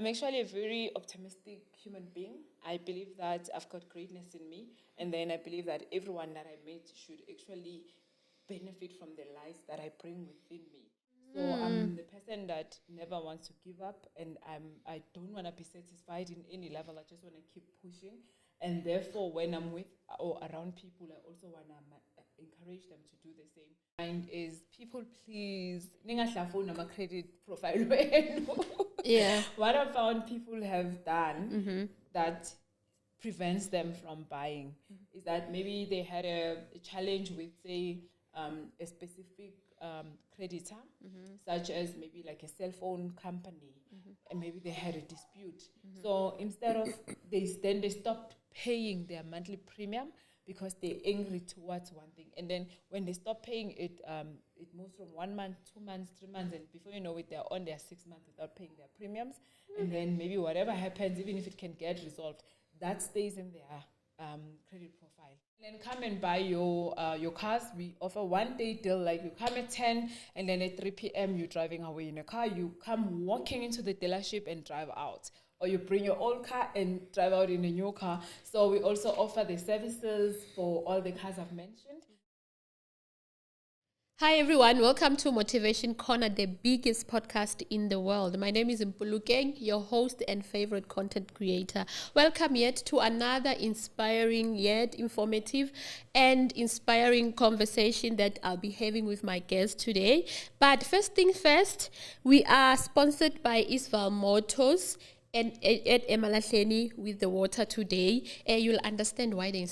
I'm actually a very optimistic human being. I believe that I've got greatness in me, and then I believe that everyone that I meet should actually benefit from the light that I bring within me. So I'm the person that never wants to give up, and I don't want to be satisfied in any level. I just want to keep pushing, and therefore, when I'm with or around people, I also want to encourage them to do the same. Mine is people please. Ningahlafuna ama credit profile wenu. Yeah. What I found people have done that prevents them from buying is that maybe they had a challenge with, say, a specific creditor, such as maybe like a cell phone company, and maybe they had a dispute. So instead of they stopped paying their monthly premium because they're angry towards one thing, and then when they stop paying it, it moves from 1 month, 2 months, 3 months, and before you know it, they're on their 6 months without paying their premiums, and then maybe whatever happens, even if it can get resolved, that stays in their credit profile. And then come and buy your cars. We offer 1 day deal, like you come at 10 and then at 3 p.m. you're driving away in a car. You come walking into the dealership and drive out. Or you bring your old car and drive out in a new car. So we also offer the services for all the cars I've mentioned. Hi everyone, welcome to Motivation Corner, the biggest podcast in the world. My name is Ntuli, your host and favorite content creator. Welcome yet to another inspiring yet informative and inspiring conversation that I'll be having with my guest today. But first thing first, we are sponsored by EastVaal Motors and at Emalahleni with the water today. You'll understand why they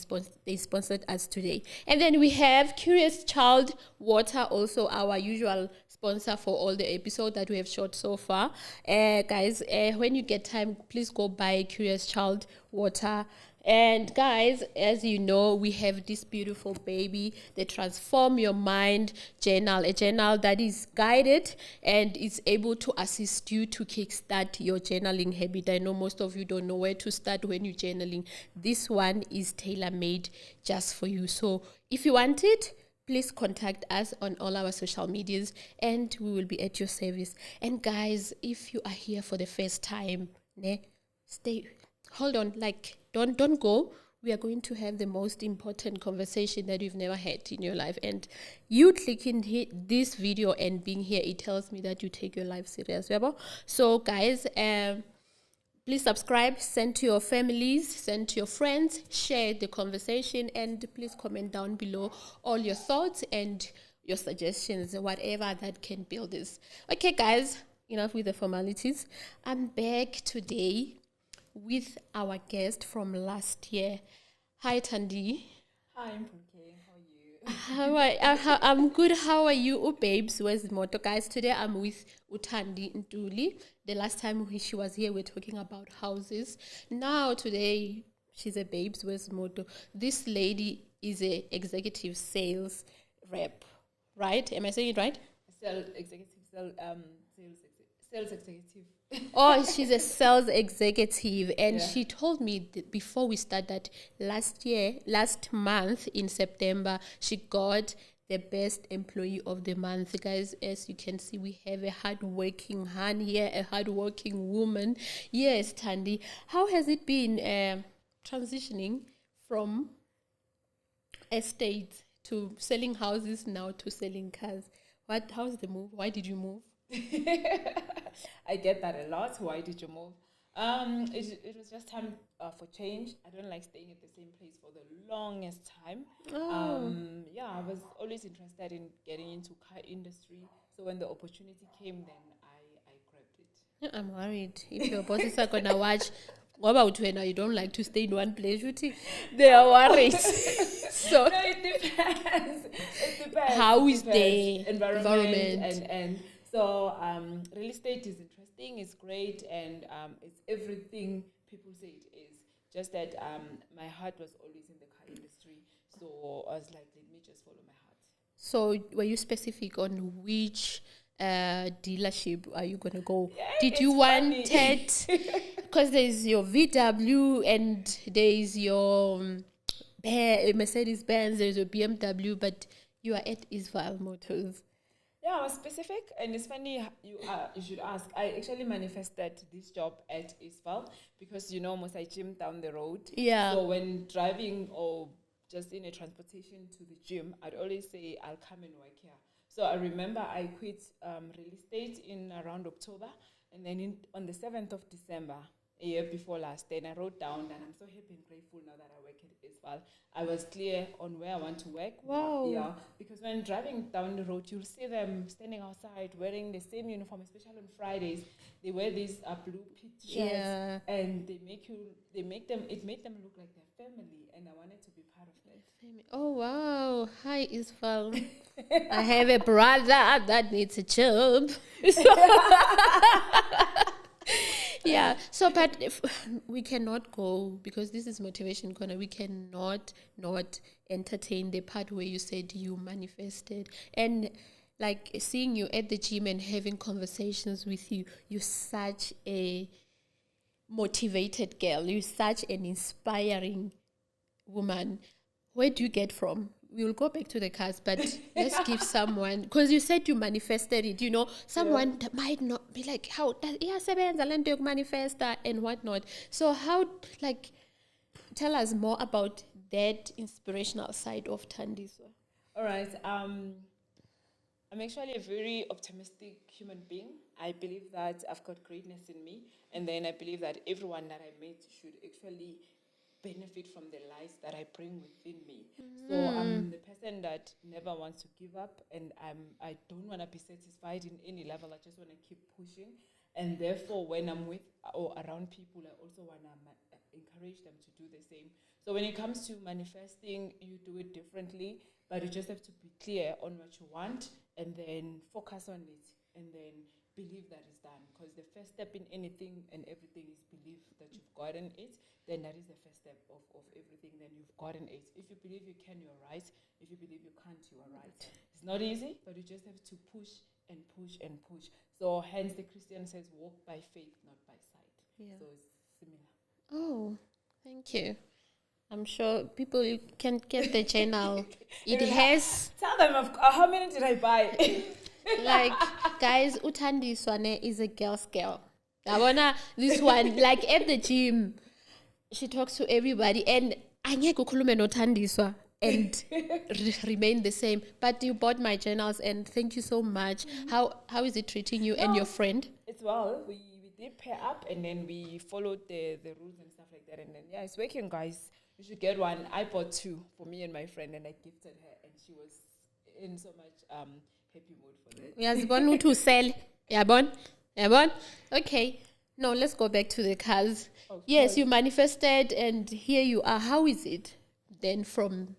sponsored us today. And then we have Curious Child Water, also our usual sponsor for all the episodes that we have shot so far. Guys, when you get time, please go buy Curious Child Water. And guys, as you know, we have this beautiful baby, the Transform Your Mind journal, a journal that is guided and is able to assist you to kickstart your journaling habit. I know most of you don't know where to start when you're journaling. This one is tailor-made just for you. So if you want it, please contact us on all our social medias and we will be at your service. And guys, if you are here for the first time, hold on, don't go. We are going to have the most important conversation that you've never had in your life. And you clicking this video and being here, it tells me that you take your life serious. So guys, please subscribe, send to your families, send to your friends, share the conversation, and please comment down below all your thoughts and your suggestions, whatever that can build this. Okay, guys, enough with the formalities. I'm back today with our guest from last year. Hi, Thandi. Hi, I'm okay. How are you? I'm good. How are you, babes? Where's the motto, guys? Today I'm with Thandi Ntuli. The last time she was here, we were talking about houses. Now today she's a babes. Where's the motto? This lady is a executive sales rep, right? Am I saying it right? Sales executive. Oh, she's a sales executive, and she told me that before we started last month in September, she got the best employee of the month. Guys, as you can see, we have a hardworking hand here, a hardworking woman. Yes, Thandi, how has it been transitioning from estate to selling houses now to selling cars? How's the move? Why did you move? I get that a lot. Why did you move? It was just time for change. I don't like staying at the same place for the longest time. I was always interested in getting into car industry. So when the opportunity came, then I grabbed it. I'm worried if your bosses are gonna watch. What about when you don't like to stay in one place? They are worried. So no, it depends. It depends. How is the environment? And so real estate is interesting, it's great, and it's everything people say it is. Just that my heart was always in the car industry. So I was like, let me just follow my heart. So were you specific on which dealership are you going to go? Yeah, did you want it? Because there's your VW and there's your Mercedes-Benz, there's your BMW, but you are at EastVaal Motors. Yeah, I was specific, and it's funny you should ask. I actually manifested this job at EastVaal because most I gym down the road. Yeah. So when driving or just in a transportation to the gym, I'd always say I'll come and work here. So I remember I quit real estate in around October, and then on the 7th of December, a year before last, then I wrote down that I'm so happy and grateful now that I work at EastVaal. I was clear on where I want to work. Wow. Yeah, because when driving down the road, you'll see them standing outside wearing the same uniform, especially on Fridays. They wear these blue pit shirts, and it made them look like their family, and I wanted to be part of that. Oh wow! Hi EastVaal. I have a brother that needs a job. Yeah, so but if we cannot go, because this is Motivation Corner, we cannot not entertain the part where you said you manifested, and like seeing you at the gym and having conversations with you. You're such a motivated girl. You're such an inspiring woman. Where do you get from? We will go back to the cars, but let's give someone, because you said you manifested it, someone that might not be like, how does manifest and whatnot. So how, tell us more about that inspirational side of Thandiswa. All right. I'm actually a very optimistic human being. I believe that I've got greatness in me, and then I believe that everyone that I meet should actually benefit from the lights that I bring within me. So I'm the person that never wants to give up, and I don't want to be satisfied in any level. I just want to keep pushing, and therefore when I'm with or around people, I also want to encourage them to do the same. So when it comes to manifesting, you do it differently, but you just have to be clear on what you want and then focus on it, and then believe that it's done. Because the first step in anything and everything is believe that you've gotten it. Then that is the first step of everything. Then you've gotten it. If you believe you can, you're right. If you believe you can't, you are right. It's not easy, but you just have to push and push and push. So hence the Christian says, walk by faith, not by sight. Yeah. So it's similar. Oh, thank you. I'm sure people can get the journal. It has... Tell them, how many did I buy? Guys, Thandiswa is a girl's girl. I wanna, this one, at the gym, she talks to everybody, and angeke ukhulume no Thandiswa and remain the same. But you bought my journals, and thank you so much. How is it treating you and your friend? It's well. We did pair up, and then we followed the rules and stuff like that, and then it's working, guys. You should get one. I bought 2 for me and my friend, and I gifted her, and she was in so much happy mood for that. Yes, born to sell. Yeah, born. Okay. No, let's go back to the cars. Yes, you manifested, and here you are. How is it then from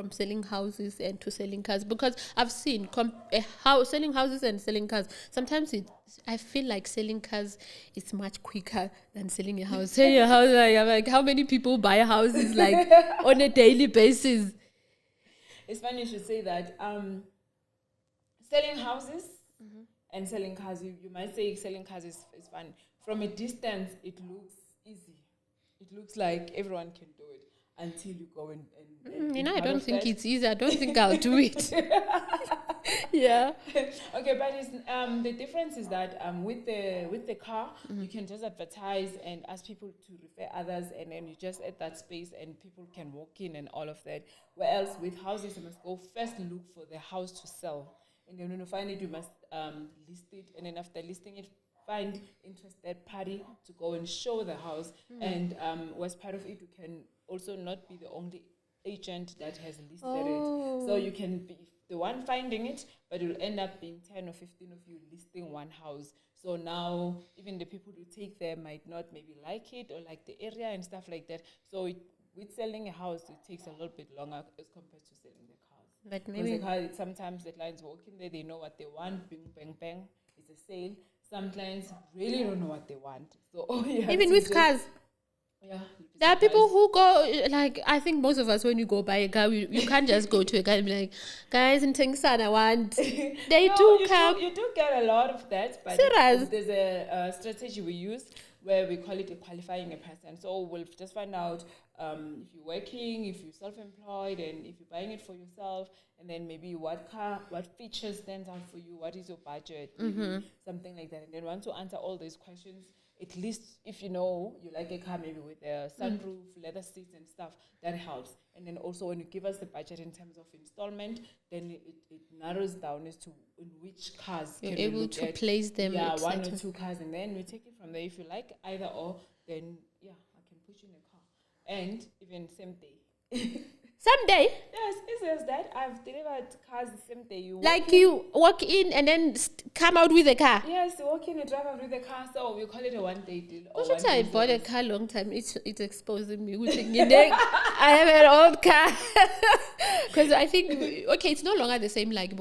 selling houses and to selling cars? Because I've seen selling houses and selling cars. Sometimes I feel like selling cars is much quicker than selling a house. Selling a house, like how many people buy houses on a daily basis? It's funny you should say that. Selling houses and selling cars, you might say selling cars is fun. From a distance, it looks easy. It looks like everyone can do it until you go and I don't think it's easy. I don't think I'll do it. Yeah. Okay, but it's, the difference is that with the car, you can just advertise and ask people to refer others, and then you just add that space and people can walk in and all of that. Whereas with houses, you must go first look for the house to sell. And then when you find it, you must list it. And then after listing it, find interested party to go and show the house. And as part of it, you can also not be the only agent that has listed it. So you can be the one finding it, but it will end up being 10 or 15 of you listing one house. So now even the people who take there might not maybe like it or like the area and stuff like that. So with selling a house, it takes a little bit longer as compared to selling the cars. But maybe sometimes the clients walk in there, they know what they want, bing, bang, bang, it's a sale. Some clients really don't know what they want. So even with cars. Yeah. There are people who go, I think most of us, when you go buy a car, you can't just go to a guy and be like, guys, in Tengsan, I want. They do come. You do get a lot of that, but Serious? there's a strategy we use. where we call it a qualifying a person. So we'll just find out if you're working, if you're self-employed, and if you're buying it for yourself, and then maybe what features stands out for you, what is your budget, maybe something like that. And then once you answer all these questions, at least if you know you like a car maybe with a sunroof, leather seats and stuff, that helps. And then also when you give us the budget in terms of installment, then it narrows down as to in which cars you're can able we look to at. place them. Yeah, one or two cars, and then we take it from there. If you like either or, then yeah, I can put you in a car. And even same day. Someday, Yes, it says that I've delivered cars the same day. you walk in and then come out with a car. Yes, walk in and drive out with the car. So we call it a one-day deal. Which I bought a car long time. It's exposing me. I have an old car. Because I think, okay, it's no longer the same like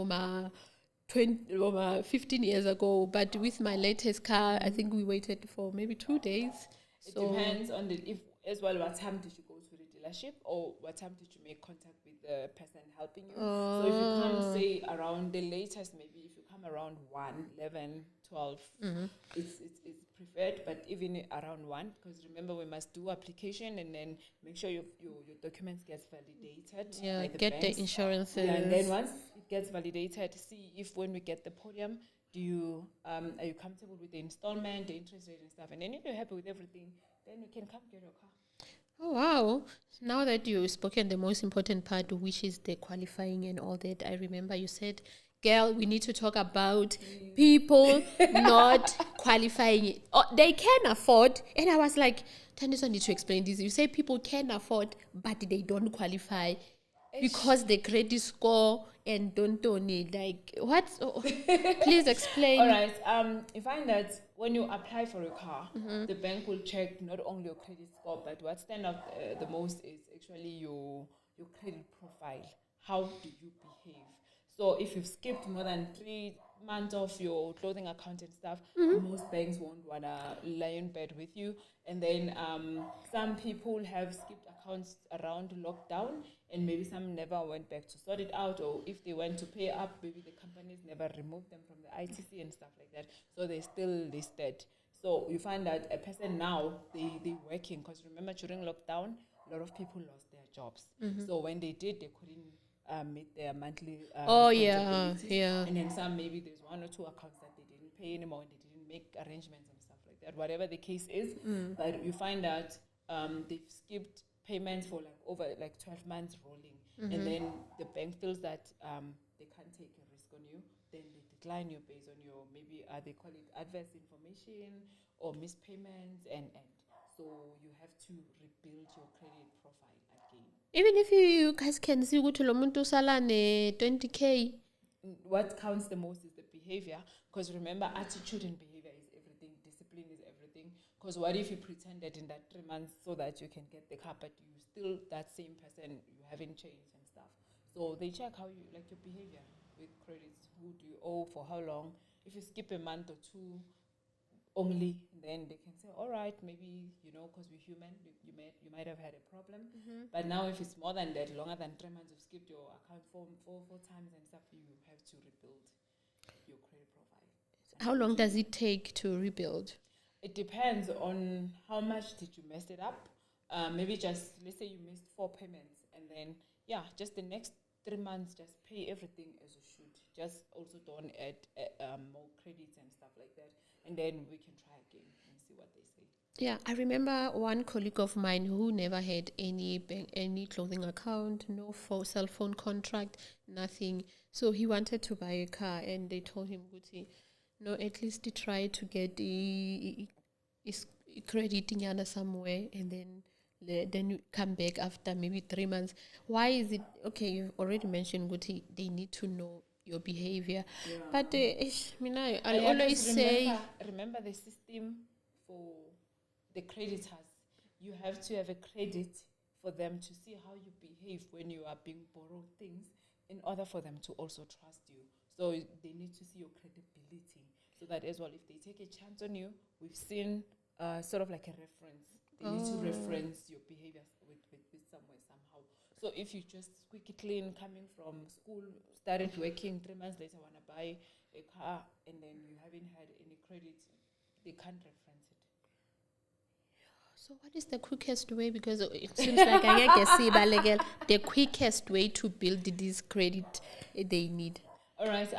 15 years ago. But with my latest car, I think we waited for maybe 2 days. It depends on if as well what time did you go to the dealership or what time did you make contact with the person helping you. So if you come, say, around the latest, maybe if you come around 1, 11, 12, it's preferred, but even around 1, because remember we must do application and then make sure your documents gets validated. Yeah, by the get banks. the insurances. Yeah, and then once it gets validated, see if when we get the podium, are you comfortable with the installment, the interest rate and stuff, and then if you're happy with everything, then you can come get your car. Oh, wow. Now that you've spoken the most important part, which is the qualifying and all that, I remember you said, girl, we need to talk about people not qualifying. Oh, they can afford. And I was like, Thandiswa need to explain this. You say people can afford, but they don't qualify because the credit score and don't need. Like, what? Oh, please explain. All right. You find that when you apply for a car, the bank will check not only your credit score, but what stands out the most is actually your credit profile. How do you behave? So if you've skipped more than 3 months of your clothing account and stuff, most banks won't want to lie in bed with you. And then some people have skipped accounts around lockdown, and maybe some never went back to sort it out, or if they went to pay up, maybe the companies never removed them from the ITC and stuff like that. So they're still listed. So you find that a person now, they're working, because remember during lockdown, a lot of people lost their jobs. So when they did, they couldn't meet their monthly responsibilities. And then some, maybe there's 1 or 2 accounts that they didn't pay anymore and they didn't make arrangements and stuff like that, whatever the case is. But you find that they've skipped payments for over 12 months rolling. And then the bank feels that they can't take a risk on you, then they decline you based on your, maybe they call it adverse information or missed payments, and so you have to rebuild your credit profile again. Even if you guys can see ukuthi lo muntu usala ne 20K. What counts the most is the behavior, because remember, attitude and behavior is everything, discipline is everything. Because what if you pretended in that 3 months so that you can get the car, but you still that same person, you haven't changed and stuff. So they check how you like your behavior with credits. Who do you owe for how long? If you skip a month or 2 only, then they can say, all right, maybe, because we're human, you might have had a problem. But now if it's more than that, longer than 3 months, you've skipped your account four times and stuff, you have to rebuild your credit profile. How long does it take to rebuild? It depends on how much did you mess it up. Maybe just, let's say you missed 4 payments, and then, just the next 3 months, just pay everything as you should. Just also don't add more credits and stuff like that. And then we can try again and see what they say. Yeah, I remember one colleague of mine who never had any clothing account, no cell phone contract, nothing. So he wanted to buy a car, and they told him, Guti, no, at least try to get his credit in somewhere, and then you come back after maybe 3 months. Why is it? Okay, you've already mentioned, Guti, they need to know your behavior. Yeah. But I always say... Remember the system for the creditors. You have to have a credit for them to see how you behave when you are being borrowed things, in order for them to also trust you. So they need to see your credibility, so that as well, if they take a chance on you, we've seen sort of like a reference. They need to reference your behavior with somewhere, somehow. So if you just squeaky clean, coming from school, started working, 3 months later want to buy a car, and then you haven't had any credit, they can't reference it. So what is the quickest way? Because it seems like I can see the quickest way to build this credit they need. All right.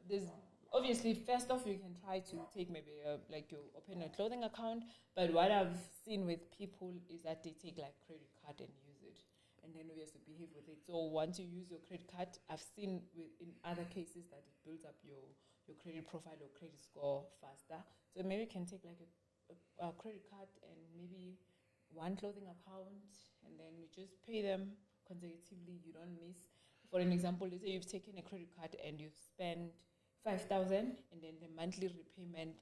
There's obviously first off you can try to take maybe like you open a clothing account. But what I've seen with people is that they take like credit card and use it, and then we have to behave with it. So once you use your credit card, I've seen in other cases that it builds up your credit profile or credit score faster. So maybe you can take like a credit card and maybe one clothing account, and then you just pay them consecutively. You don't miss. For an example, let's say you've taken a credit card and you've spent 5,000, and then the monthly repayment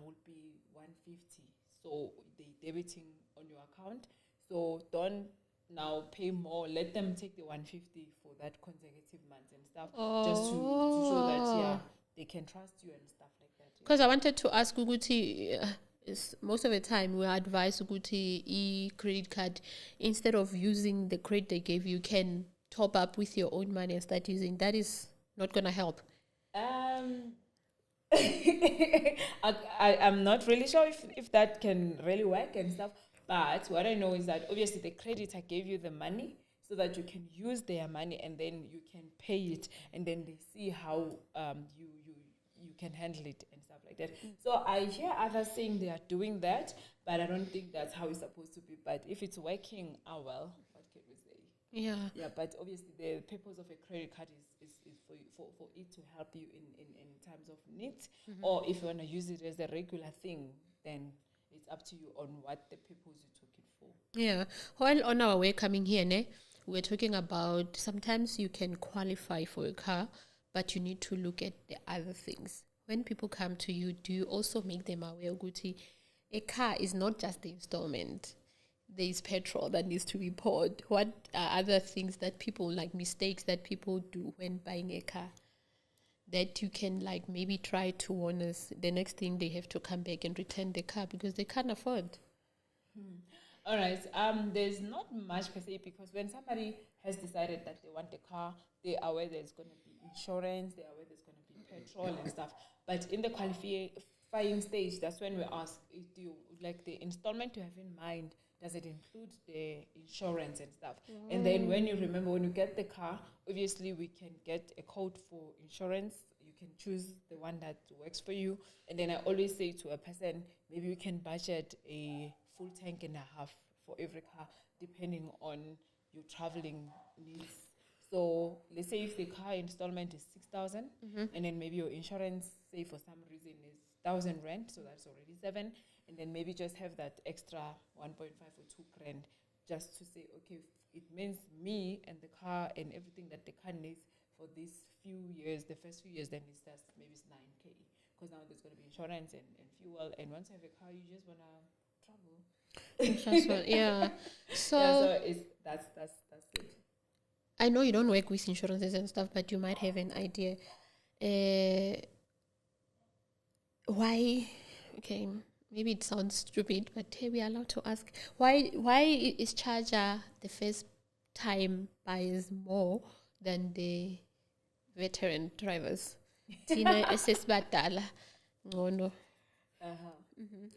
would be 150. So they debiting on your account. So don't now pay more. Let them take the 150 for that consecutive months and stuff, just to show that they can trust you and stuff like that. Because I wanted to ask Uguti, most of the time we advise Uguti credit card, instead of using the credit they gave you, can top up with your own money and start using. That is not going to help. I'm not really sure if that can really work and stuff. But what I know is that obviously the creditor gave you the money so that you can use their money, and then you can pay it, and then they see how you can handle it and stuff like that. So I hear others saying they are doing that, but I don't think that's how it's supposed to be. But if it's working, well, what can we say? Yeah, but obviously the purpose of a credit card is for it to help you in times of need, or if you want to use it as a regular thing, then it's up to you on what the purpose you took it for. Yeah. While on our way coming here, we're talking about sometimes you can qualify for a car, but you need to look at the other things. When people come to you, do you also make them aware, Guti, a car is not just the installment. There is petrol that needs to be poured. What are other things that people, like mistakes that people do when buying a car, that you can like maybe try to warn us? The next thing they have to come back and return the car because they can't afford. All right. There's not much per se, because when somebody has decided that they want a car, they are aware there's going to be insurance, they are aware there's going to be petrol and stuff. But in the qualifying stage, that's when we ask, do you like the installment you have in mind? Does it include the insurance and stuff? And then when you remember, when you get the car, obviously we can get a code for insurance. You can choose the one that works for you. And then I always say to a person, maybe we can budget a full tank and a half for every car, depending on your traveling needs. So let's say if the car installment is 6,000, and then maybe your insurance, say for some reason, is 1,000 rand, so that's already 7. And then maybe just have that extra 1.5 or 2 grand, just to say, okay, it means me and the car and everything that the car needs for these few years, the first few years, then it's just maybe it's 9K. Because now there's going to be insurance and fuel. And once you have a car, you just want to travel. Yeah. So, that's it. I know you don't work with insurances and stuff, but you might have an idea. Why? Okay, maybe it sounds stupid, but hey, we are allowed to ask. Why is charger the first time buyers more than the veteran drivers? Tina SS Batala. No.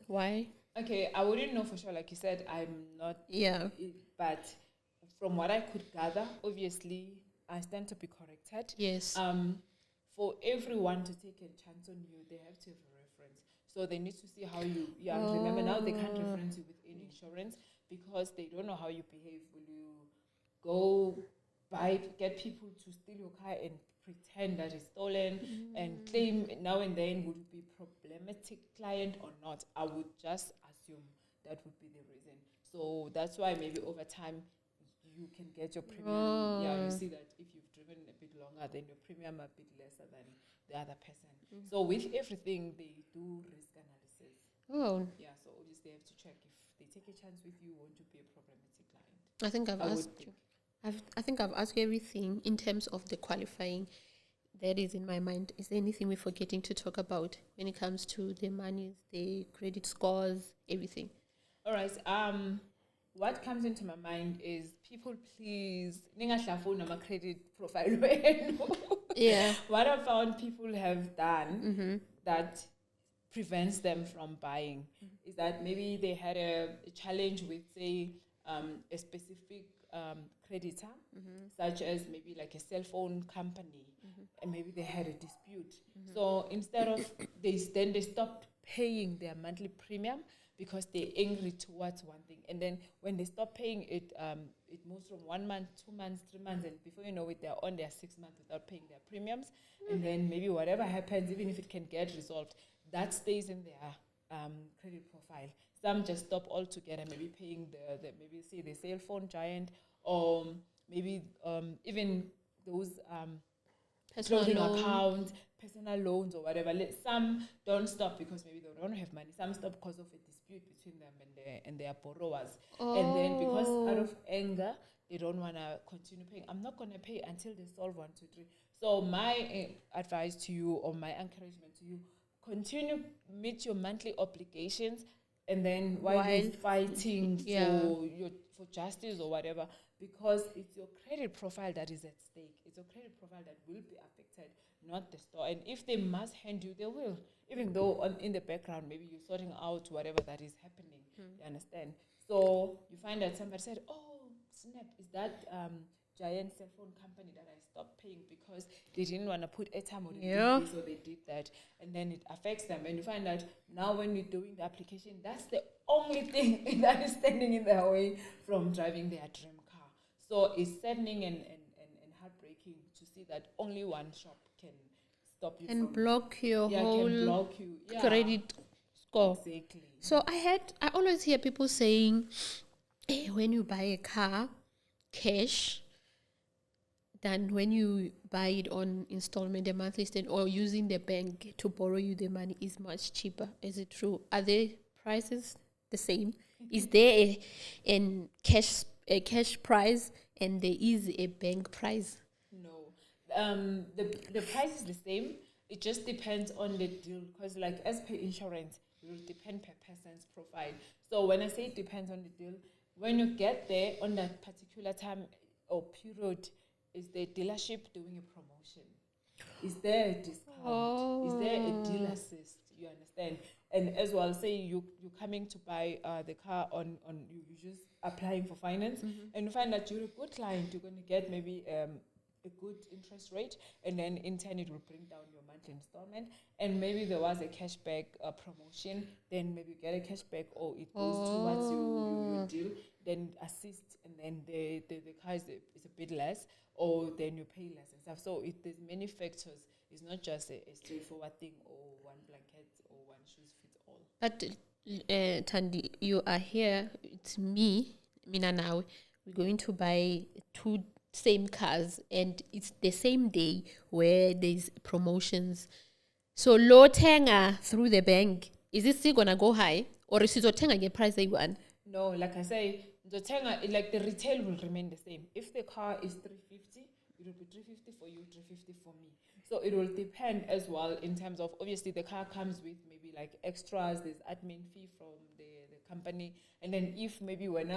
Why? Okay, I wouldn't know for sure. Like you said, I'm not. Yeah. But from what I could gather, obviously, I stand to be corrected. Yes. For everyone to take a chance on you, they have to have a reference. So they need to see how you. Yeah. Remember now they can't reference you within insurance because they don't know how you behave. Will you go get people to steal your car and pretend that it's stolen and claim now and then? Would you be problematic client or not? I would just assume that would be the reason. So that's why maybe over time you can get your premium. Yeah, you see that if you've driven a bit longer, then your premium a bit lesser than the other person. So with everything, they do risk analysis. Oh. Yeah, so obviously they have to check if they take a chance with you, won't you be a problematic client? I think I've asked you. I think I've asked you everything in terms of the qualifying that is in my mind. Is there anything we're forgetting to talk about when it comes to the monies, the credit scores, everything? All right. What comes into my mind is people please ningahlafuna my credit profile. Yeah. What I found people have done that prevents them from buying. Is that maybe they had a challenge with, say, a specific creditor, such as maybe like a cell phone company, and maybe they had a dispute. So instead of then they stopped paying their monthly premium because they're angry towards one thing, and then when they stop paying it, it moves from 1 month, 2 months, 3 months, and before you know it, they're on their 6 months without paying their premiums, and then maybe whatever happens, even if it can get resolved, that stays in their credit profile. Some just stop altogether, maybe paying the maybe say the cell phone giant, or maybe even those clothing accounts, personal loans, or whatever. Some don't stop because maybe they don't have money. Some stop because of a dispute between them and their borrowers. And then because out of anger, they don't want to continue paying. I'm not going to pay until they solve 1, 2, 3. So my advice to you, or my encouragement to you, continue meet your monthly obligations, and then while you're fighting for justice or whatever, because it's your credit profile that is at stake. It's your credit profile that will be affected, not the store. And if they must hand you, they will. Even though in the background, maybe you're sorting out whatever that is happening. You understand? So you find that somebody said, oh, snap, is that giant cell phone company that I stopped paying because they didn't want to put airtime or they did this or they did that. And then it affects them. And you find that now when you're doing the application, that's the only thing that is standing in their way from driving their dream car. So it's saddening and heartbreaking to see that only one shop can stop you and block your whole credit score. Exactly. So I always hear people saying, hey, when you buy a car cash, than when you buy it on installment, the monthly statement, or using the bank to borrow you the money is much cheaper. Is it true? Are the prices the same? Is there a cash price and there is a bank price? No. The price is the same. It just depends on the deal, because like as per insurance, it will depend per person's profile. So when I say it depends on the deal, when you get there on that particular time or period, is the dealership doing a promotion? Is there a discount? Is there a deal assist? You understand? And as well, say you're coming to buy the car on you're just applying for finance, and you find that you're a good client, you're going to get maybe a good interest rate, and then in turn it will bring down your monthly installment. And maybe there was a cashback promotion, then maybe you get a cashback, or it goes towards your deal, then assist, and then the car is a bit less, or then you pay less and stuff. So there's many factors. It's not just a straightforward thing, or one blanket or one shoes fits all. But Thandi, you are here. It's Mina now. We're going to buy 2 same cars, and it's the same day where there's promotions. So low tenga through the bank, is it still gonna go high, or is it tenga get price they want? No, like I say, the tenga, like the retail will remain the same. If the car is 350, it will be 350 for you, 350 for me. So it will depend as well in terms of, obviously the car comes with maybe like extras, there's admin fee from the company, and then if maybe when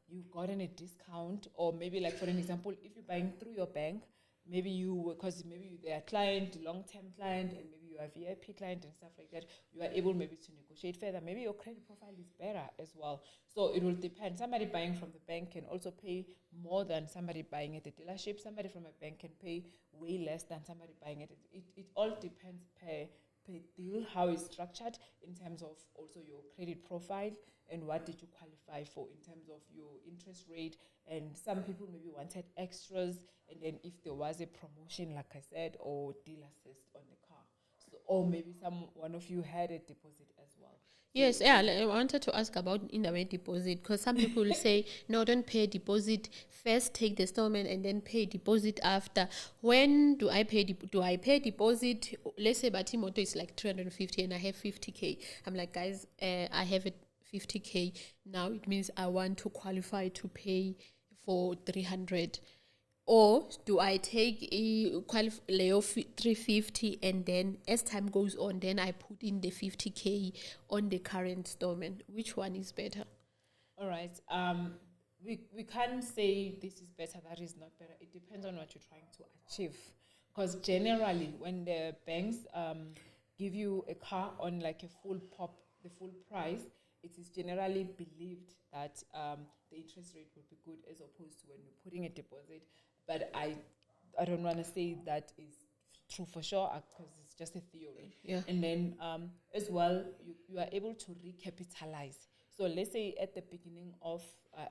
you've gotten a discount, or maybe like for an example, if you're buying through your bank, maybe because maybe they're a client, long-term client, and maybe you are a VIP client and stuff like that, you are able maybe to negotiate further. Maybe your credit profile is better as well. So it will depend. Somebody buying from the bank can also pay more than somebody buying at the dealership. Somebody from a bank can pay way less than somebody buying it. It all depends per deal, how it's structured in terms of also your credit profile and what did you qualify for in terms of your interest rate. And some people maybe wanted extras, and then if there was a promotion, like I said, or deal assist on the car, so, or maybe one of you had a deposit as well. Yes, yeah. I wanted to ask about indirect deposit, because some people will say, no, don't pay deposit first, take the installment and then pay deposit after. When do I pay? Do I pay deposit? Let's say Batimoto is like 350 and I have 50K. I'm like, guys, I have it 50K. Now it means I want to qualify to pay for 300. Or do I take a 350 and then as time goes on, then I put in the 50K on the current installment? Which one is better? All right. We can't say this is better, that is not better. It depends on what you're trying to achieve. Because generally, when the banks give you a car on like a the full price, it is generally believed that the interest rate would be good as opposed to when you're putting a deposit. But I don't want to say that is true for sure because it's just a theory. Yeah. And then as well, you are able to recapitalize. So let's say at the beginning of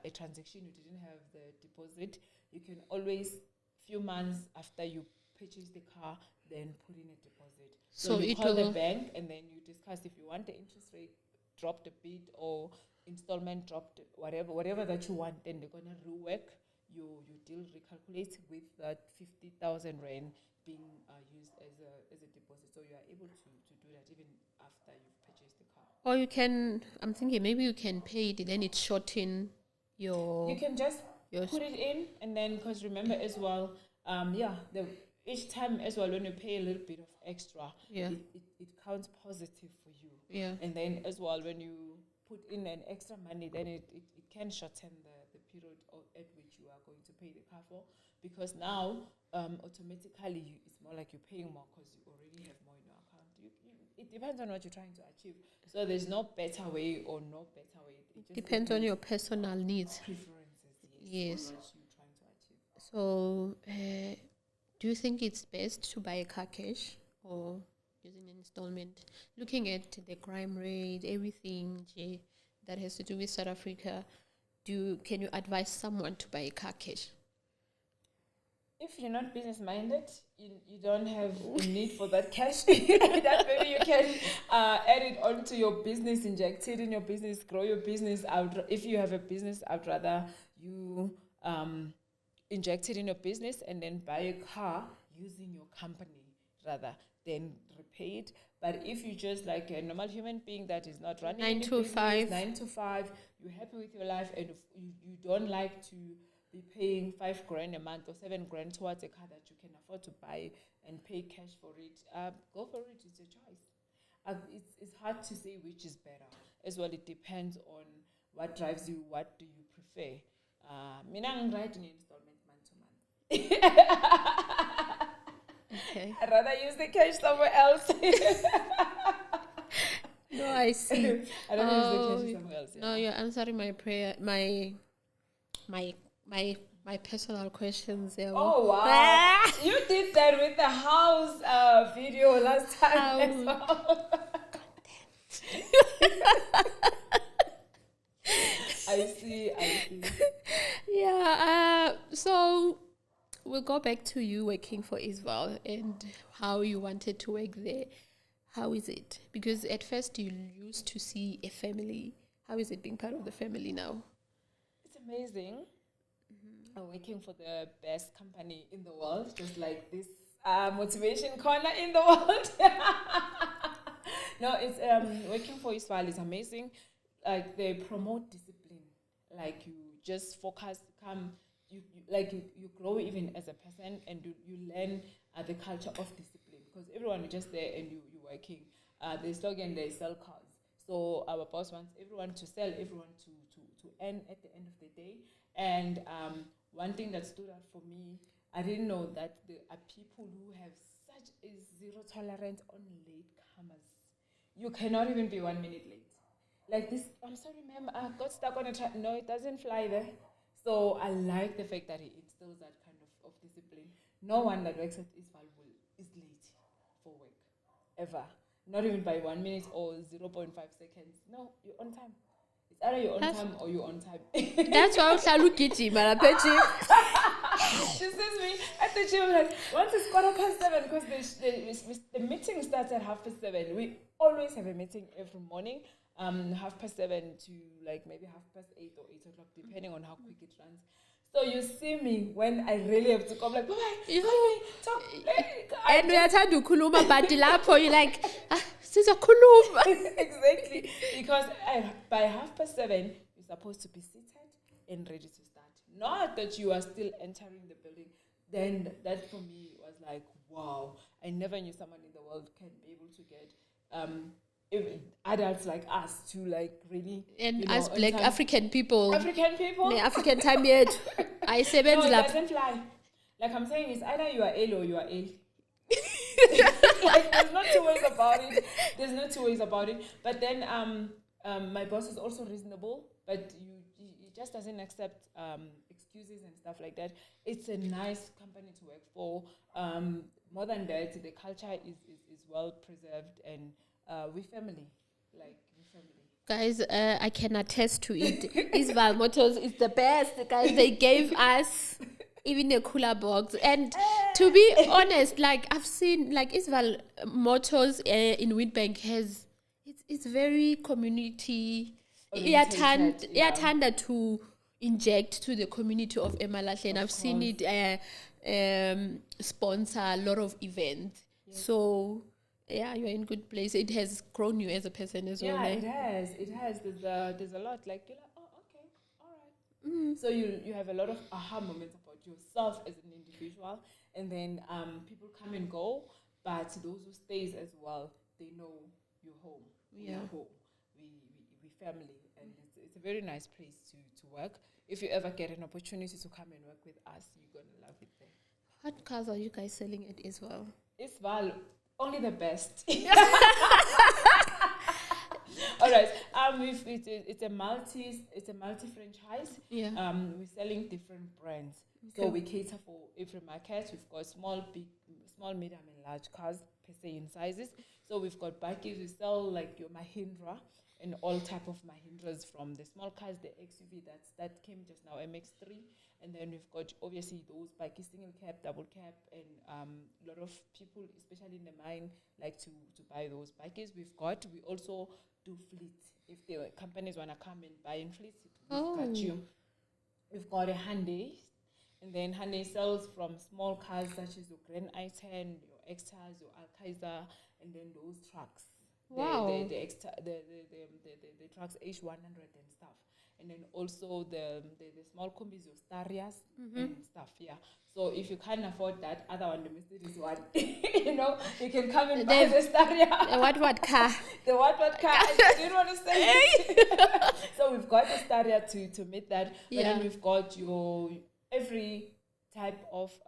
a transaction, you didn't have the deposit. You can always, few months after you purchase the car, then put in a deposit. So you call the bank and then you discuss if you want the interest rate dropped a bit or installment dropped, whatever that you want, then they're going to rework your deal, recalculate with that 50,000 rand being used as a deposit. So you are able to do that even after you've purchased the car. Or you can, I'm thinking maybe you can pay it, then it shorten your... You can just put it in, and then, because remember as well, each time as well when you pay a little bit of extra, it counts positive for you. Yeah. And then as well when you put in an extra money, then it can shorten the period at which you are going to pay the car for, because now automatically it's more like you're paying more because you already have more in your account. It depends on what you're trying to achieve. So there's no better way or no better way. It just depends on your personal needs. Preferences, yes. What you're trying to achieve. So do you think it's best to buy a car cash or using an installment? Looking at the crime rate, everything that has to do with South Africa, can you advise someone to buy a car cash? If you're not business-minded, you don't have a need for that cash. That maybe you can add it onto your business, inject it in your business, grow your business. If you have a business, I'd rather you inject it in your business and then buy a car using your company rather than repay it. But if you're just like a normal human being that is not running 9 to 5, you're happy with your life and you don't like to be paying 5 grand a month or 7 grand towards a car that you can afford to buy and pay cash for it, go for it. It's a choice. It's hard to say which is better. As well, it depends on what drives you, what do you prefer. I'm writing installment month to month. Okay. I'd rather use the cash somewhere else. No, I see. I don't use the cash somewhere else. Yeah. No, you're answering my prayer, my personal questions there. Oh wow! You did that with the house video last time. I see. Yeah. So we'll go back to you working for EastVaal and how you wanted to work there. How is it? Because at first you used to see a family. How is it being part of the family now? It's amazing. I'm working for the best company in the world, just like this motivation corner in the world. No, it's working for EastVaal is amazing. Like they promote discipline. Like you just focus, you grow even as a person, and you learn the culture of discipline, because everyone is just there and you're working. The slogan, they sell cars. So our boss wants everyone to sell, everyone to earn at the end of the day. And one thing that stood out for me, I didn't know that there are people who have such a zero tolerance on latecomers. You cannot even be 1 minute late. Like this, I'm sorry, ma'am, I got stuck on a track. No, it doesn't fly there. So I like the fact that it instills that kind of discipline. No one that works at EastVaal is late for work, ever. Not even by 1 minute or 0.5 seconds. No, you're on time. It's either you're on time or you're on time. That's why I look at you, Marapechi. She sees me at the gym like, once it's 7:15, because the meeting starts at 7:30. We always have a meeting every morning, 7:30 to like maybe 8:30 or 8 o'clock, depending on how quick it runs. So you see me when I really have to come, like, bye-bye, talk. And we are trying to kuluma, but the lapo, you're like, sister kuluma. Exactly, because by 7:30, you're supposed to be seated and ready to start. Not that you are still entering the building. Then that for me was like, wow, I never knew someone in the world can be able to get even adults like us to like really, and us black African people, the African time yet. I say no, it doesn't fly. Like I'm saying, it's either you are ill or you are ill. Like, there's no two ways about it. There's no two ways about it. But then my boss is also reasonable, but he just doesn't accept excuses and stuff like that. It's a nice company to work for. More than that, the culture is well preserved, and we family. Like, we family. Guys, I can attest to it. EastVaal Motors is the best. Guys, they gave us even a cooler box. And to be honest, like, I've seen, like, EastVaal Motors in Witbank it's very community. Tanda to inject to the community of Emalahle. And I've seen it sponsor a lot of events. Yes. So, yeah, you're in good place. It has grown you as a person as well. Yeah, it has. There's a lot. Like, you're like, oh, okay, all right. Mm-hmm. So you have a lot of aha moments about yourself as an individual, and then people come and go, but those who stays as well, they know you're home. Yeah. We're home. We family, and it's a very nice place to work. If you ever get an opportunity to come and work with us, you're gonna love it there. What cars are you guys selling at EastVaal? EastVaal. Only the best. All right. It's a multi franchise. Yeah. We're selling different brands. Okay. So we cater for every market. We've got small, medium, and large cars per se in sizes. So we've got buggies. We sell like your Mahindra and all type of Mahindras, from the small cars, the XUV that came just now, MX-3. And then we've got, obviously, those bikes, single cab, double cab, and a lot of people, especially in the mine, like to buy those bikes. We also do fleet. If the companies want to come and buy in fleet, we've got you. We've got a Hyundai, and then Hyundai sells from small cars such as your Grand i10, your X-Tars, your Alcaiza, and then those trucks. Wow. The trucks H100 and stuff. And then also the small combis, your Starias and stuff, yeah. So if you can't afford that other one, the Mercedes one, you can come and buy the Staria. The what car? The what car? I didn't want to say it. So we've got the Staria to meet that. Yeah. But then we've got your every type of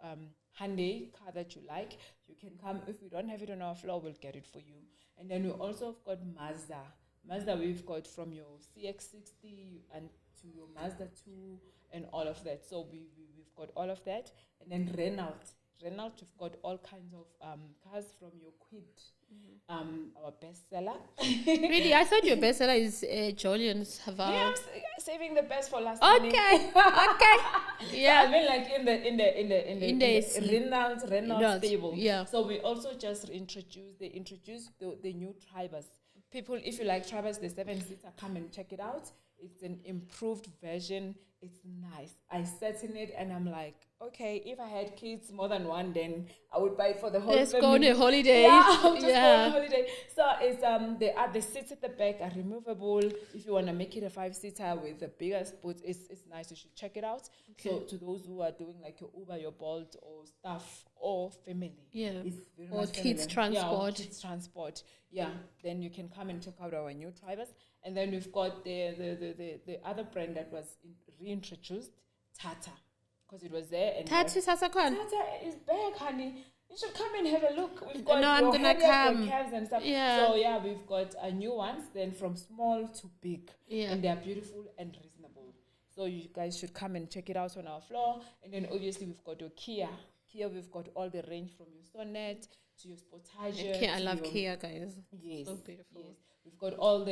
Hyundai car that you like. You can come. If we don't have it on our floor, we'll get it for you. And then we also have got Mazda we've got from your CX-60 and to your Mazda 2 and all of that. So we've got all of that. And then Renault, we've got all kinds of cars from your Quid, our bestseller. Really? I thought your bestseller is Julian's Haval. Yeah, I'm saving the best for last. Okay. Yeah. So I mean, like in the Renault stable. Yeah. So we also just introduced the new Tribus. People, if you like Tribus, the 7-seater, come and check it out. It's an improved version. It's nice. I sat in it and I'm like, okay, if I had kids more than one, then I would buy it for the whole family. Let's go on a holiday. Yeah, I'll just go on a holiday. So it's the seats at the back are removable. If you want to make it a 5-seater with the bigger sports, it's nice. You should check it out. Okay. So to those who are doing like your Uber, your Bolt, or staff or family, it's very or kids transport. Kids transport. Yeah, then you can come and check out our new Tribus. And then we've got the other brand that was reintroduced, Tata, because it was there. And Tata is back, honey. You should come and have a look. We've got I'm gonna come. Cabs and stuff. Yeah. So yeah, we've got new ones. Then from small to big, and they are beautiful and reasonable. So you guys should come and check it out on our floor. And then obviously we've got your Kia. We've got all the range from your Sonnet to your Sportage. Kia, I love Kia, guys. Yes. So beautiful. Yes. We've got all of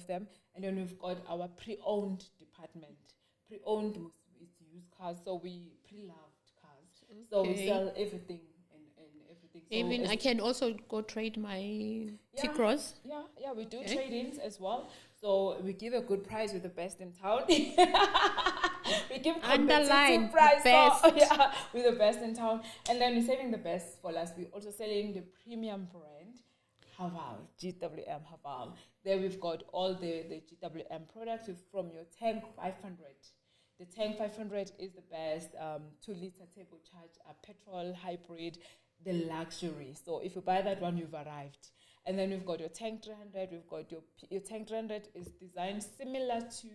them, and then we've got our pre-owned department. Pre-owned is used cars, so we pre-loved cars. Okay. So we sell everything and everything. So even I can also go trade my T-Cross. Yeah, we do trade-ins as well. So we give a good price with the best in town. We give competitive price with the best in town, and then we're saving the best for last. We're also selling the premium brand. Haval, GWM Haval. There we've got all the GWM products from your Tank 500. The Tank 500 is the best 2-liter turbocharged petrol hybrid, the luxury. So if you buy that one, you've arrived. And then we've got your Tank 300. We've got your Tank 300 is designed similar to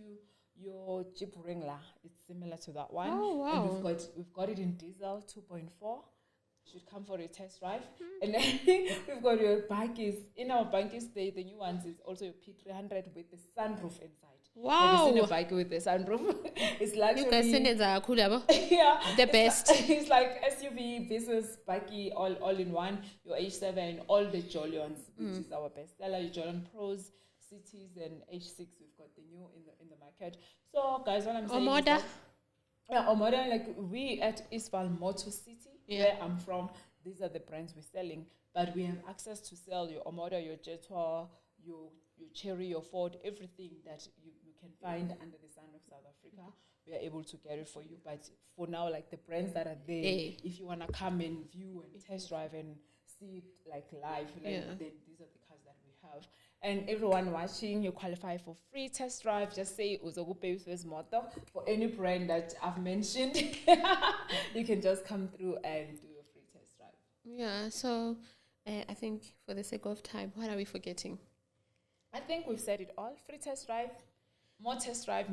your Jeep Wrangler. It's similar to that one. Oh wow! And we've got it in diesel 2.4. should come for a test drive. And then we've got your buggies. In our buggies, the new ones is also your P300 with the sunroof inside. Wow. Have you seen a bike with the sunroof? It's luxury. You guys send it Yeah. The best. It's like SUV, business, buggy, all in one. Your H7, all the Jolions, which is our best seller. Your Jolion Pros, Cities, and H6. We've got the new in the market. So, guys, what I'm saying is that, Omoda, like we at EastVaal Motor City, where I'm from, these are the brands we're selling. But we have access to sell your Omoda, your Jetwa, your Cherry, your Ford, everything that you can find under the sun of South Africa. We are able to get it for you. But for now, like the brands that are there, if you want to come and view and test drive and see it like live, then these are the cars that we have. And everyone watching, you qualify for free test drive. Just say Uzogu Motor for any brand that I've mentioned. You can just come through and do a free test drive. Yeah, so I think for the sake of time, what are we forgetting? I think we've said it all. Free test drive, more test drive,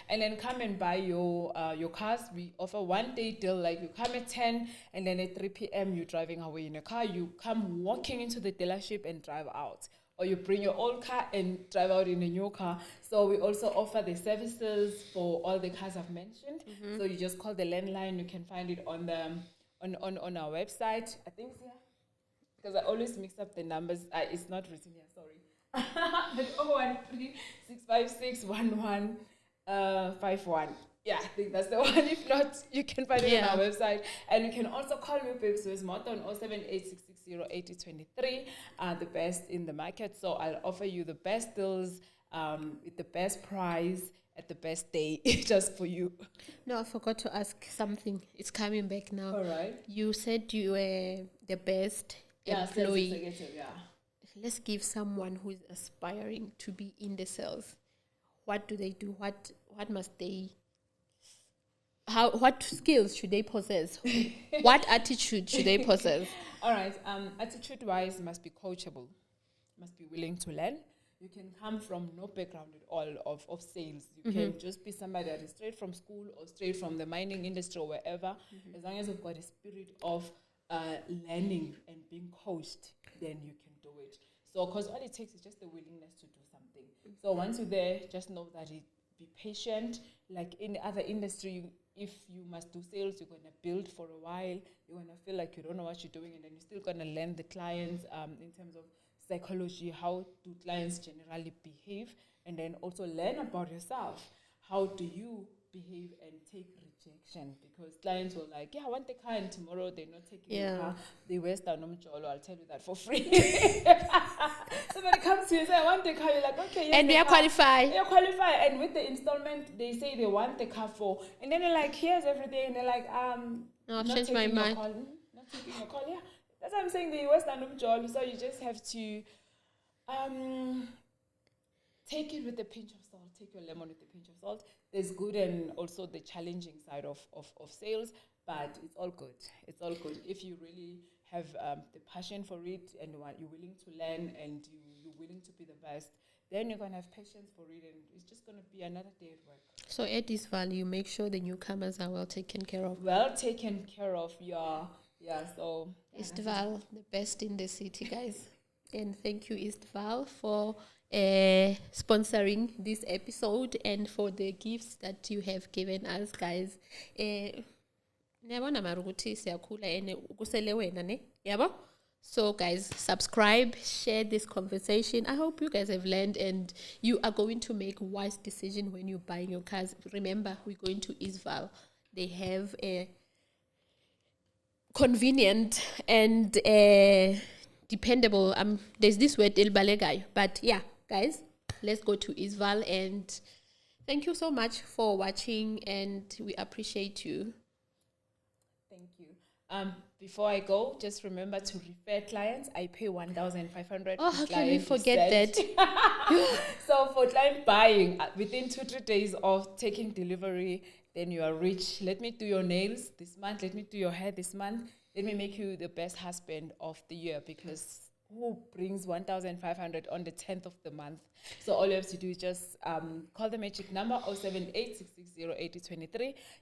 and then come and buy your cars. We offer 1 day deal, like you come at 10 and then at 3 p.m. you're driving away in a car. You come walking into the dealership and drive out. Or you bring your old car and drive out in a new car. So we also offer the services for all the cars I've mentioned. So you just call the landline. You can find it on the on our website. I think it's here. Because I always mix up the numbers. It's not written here, sorry. But 013-656-1151. Yeah, I think that's the one. If not, you can find it on our website. And you can also call me, Babes with Moto, on 078-660-8023. The best in the market. So I'll offer you the best deals with the best price at the best day just for you. No, I forgot to ask something. It's coming back now. All right. You said you were the best employee. Sales executive, yeah. Let's give someone who is aspiring to be in the sales. What do they do? What must they? What skills should they possess? What attitude should they possess? All right. Attitude-wise, must be coachable. Must be willing to learn. You can come from no background at all of sales. You can just be somebody that is straight from school or straight from the mining industry or wherever. As long as you've got a spirit of learning and being coached, then you can do it. So, because all it takes is just the willingness to do something. So once you're there, just know that be patient. Like in other industry, if you must do sales, you're going to build for a while. You're going to feel like you don't know what you're doing, and then you're still going to learn the clients in terms of psychology, how do clients generally behave, and then also learn about yourself. How do you behave and take rejection? Because clients will like, I want the car, and tomorrow they're not taking the car. They waste our Nomjolo, I'll tell you that for free. Somebody comes to you and says, I want the car, you're like, okay, yes, and we are qualified. You're qualified. And with the installment, they say they want the car for, and then they're like, here's everything, and they're like, no, I've changed my mind. Not taking your call, yeah. That's what I'm saying, the waste our Nomjolo, so you just have to take it with a pinch of salt. Take your lemon with a pinch of salt. There's good and also the challenging side of sales, but it's all good. It's all good. If you really have the passion for it and you're willing to learn and you're willing to be the best, then you're going to have patience for it, and it's just going to be another day at work. So at EastVaal, you make sure the newcomers are well taken care of. Well taken care of, yeah. So EastVaal, the best in the city, guys. And thank you, EastVaal, for sponsoring this episode and for the gifts that you have given us, guys. So guys, subscribe, share this conversation. I hope you guys have learned and you are going to make wise decision when you're buying your cars. Remember, we're going to EastVaal. They have a convenient and dependable, there's this word, but yeah, guys, let's go to EastVaal, and thank you so much for watching, and we appreciate you. Thank you. Before I go, just remember to refer clients. I pay 1,500. Oh, how can we forget that? So for client buying, within 2-3 days of taking delivery, then you are rich. Let me do your nails this month. Let me do your hair this month. Let me make you the best husband of the year, because who brings 1,500 on the 10th of the month. So all you have to do is just call the magic number 078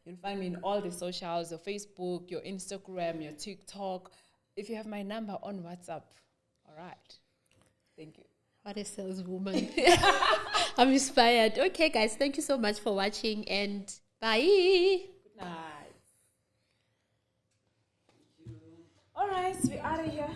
You'll find me in all the socials, your Facebook, your Instagram, your TikTok. If you have my number on WhatsApp, all right. Thank you. What a saleswoman. I'm inspired. Okay, guys, thank you so much for watching and bye. Good night. All right, we are here.